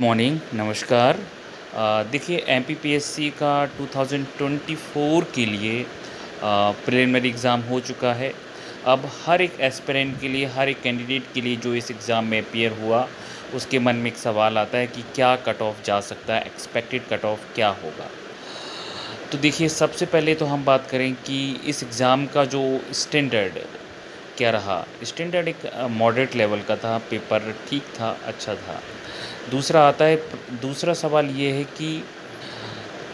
Morning, नमस्कार। देखिए MPPSC का 2024 के लिए प्रिलिमिनरी एग्ज़ाम हो चुका है। अब हर एक एस्पिरेंट के लिए, हर एक कैंडिडेट के लिए जो इस एग्ज़ाम में अपीयर हुआ, उसके मन में एक सवाल आता है कि क्या कट ऑफ जा सकता है, एक्सपेक्टेड कट ऑफ क्या होगा? तो देखिए सबसे पहले तो हम बात करें कि इस एग्ज़ाम का जो स्टैंडर्ड क्या रहा। स्टैंडर्ड एक मॉडरेट लेवल का था, पेपर ठीक था, अच्छा था। दूसरा सवाल ये है कि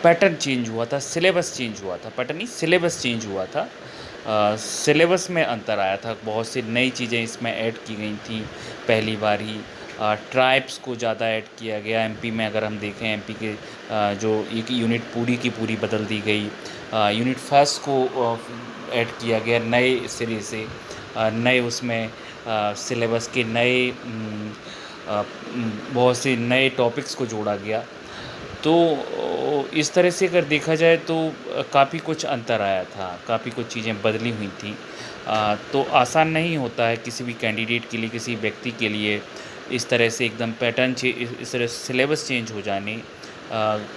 पैटर्न चेंज हुआ था, सिलेबस चेंज हुआ था, पैटर्न नहीं सिलेबस चेंज हुआ था। सिलेबस में अंतर आया था, बहुत सी नई चीज़ें इसमें ऐड की गई थी पहली बार ही। ट्राइब्स को ज़्यादा ऐड किया गया एमपी में। अगर हम देखें एमपी के जो एक यूनिट पूरी की पूरी बदल दी गई। यूनिट फर्स्ट को ऐड किया गया नए सिरे से। नए उसमें सिलेबस के नए बहुत से नए टॉपिक्स को जोड़ा गया। तो इस तरह से अगर देखा जाए तो काफ़ी कुछ अंतर आया था, काफ़ी कुछ चीज़ें बदली हुई थी। तो आसान नहीं होता है किसी भी कैंडिडेट के लिए, किसी व्यक्ति के लिए इस तरह से एकदम पैटर्न इस तरह से सिलेबस चेंज हो जाने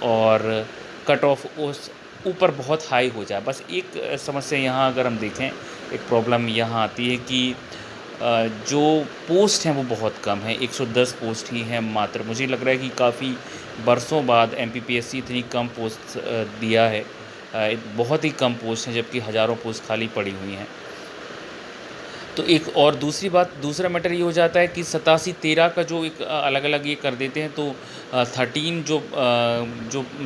और कट ऑफ उस ऊपर बहुत हाई हो जाए। बस एक समस्या यहाँ अगर हम देखें, एक प्रॉब्लम यहाँ आती है कि जो पोस्ट हैं वो बहुत कम है, 110 पोस्ट ही हैं मात्र। मुझे लग रहा है कि काफ़ी बरसों बाद एमपीपीएससी इतनी कम पोस्ट दिया है। बहुत ही कम पोस्ट हैं, जबकि हज़ारों पोस्ट खाली पड़ी हुई हैं। तो एक और दूसरी बात, दूसरा मैटर ये हो जाता है कि 87-13 का जो एक अलग-अलग ये कर देते हैं, तो 13 जो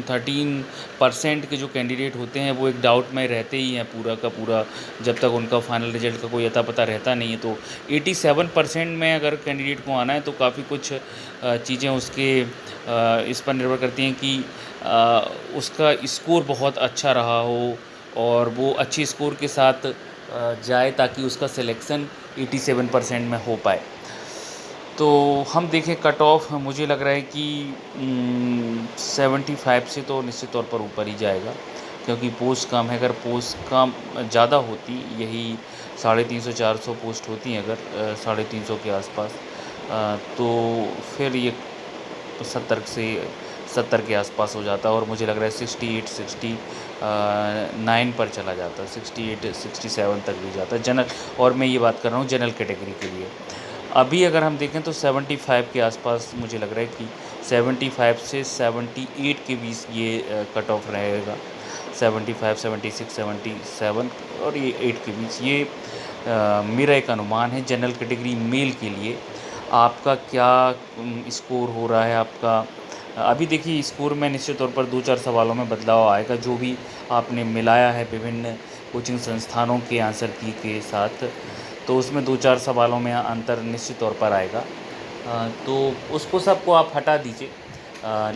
13% के जो कैंडिडेट होते हैं वो एक डाउट में रहते ही हैं पूरा का पूरा, जब तक उनका फाइनल रिजल्ट का कोई अता पता रहता नहीं है। तो 87% में अगर कैंडिडेट को आना है तो काफ़ी कुछ चीज़ें उसके इस पर निर्भर करती हैं कि उसका स्कोर बहुत अच्छा रहा हो और वो अच्छे स्कोर के साथ जाए ताकि उसका सिलेक्शन 87% में हो पाए। तो हम देखें कट ऑफ, मुझे लग रहा है कि 75 से तो निश्चित तौर पर ऊपर ही जाएगा, क्योंकि पोस्ट कम है। अगर पोस्ट कम ज़्यादा होती, यही 350-400 पोस्ट होती हैं अगर 350 के आसपास, तो फिर ये 70 के आसपास हो जाता और मुझे लग रहा है 68-69 पर चला जाता, 68-67 तक भी जाता जनरल। और मैं ये बात कर रहा हूँ जनरल कैटेगरी के लिए। अभी अगर हम देखें तो 75 के आसपास मुझे लग रहा है कि 75 से 78 के बीच ये कट ऑफ रहेगा। 75, 76, 77 और ये 8 के बीच, ये मेरा एक अनुमान है जनरल कैटेगरी मेल के लिए। आपका क्या स्कोर हो रहा है आपका? अभी देखिए स्कोर में निश्चित तौर पर 2-4 सवालों में बदलाव आएगा, जो भी आपने मिलाया है विभिन्न कोचिंग संस्थानों के आंसर की के साथ, तो उसमें 2-4 सवालों में अंतर निश्चित तौर पर आएगा। तो उसको सबको आप हटा दीजिए।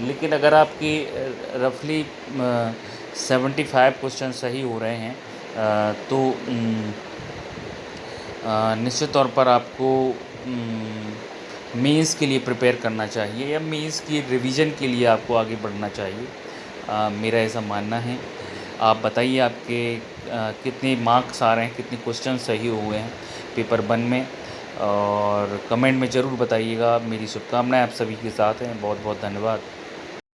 लेकिन अगर आपके रफली 75 क्वेश्चन सही हो रहे हैं, तो निश्चित तौर पर आपको मेंस के लिए प्रिपेयर करना चाहिए, या मेंस की रिवीजन के लिए आपको आगे बढ़ना चाहिए। मेरा ऐसा मानना है। आप बताइए आपके कितने मार्क्स आ रहे हैं, कितने क्वेश्चन सही हुए हैं पेपर 1 में, और कमेंट में ज़रूर बताइएगा। मेरी शुभकामनाएं आप सभी के साथ हैं। बहुत बहुत धन्यवाद।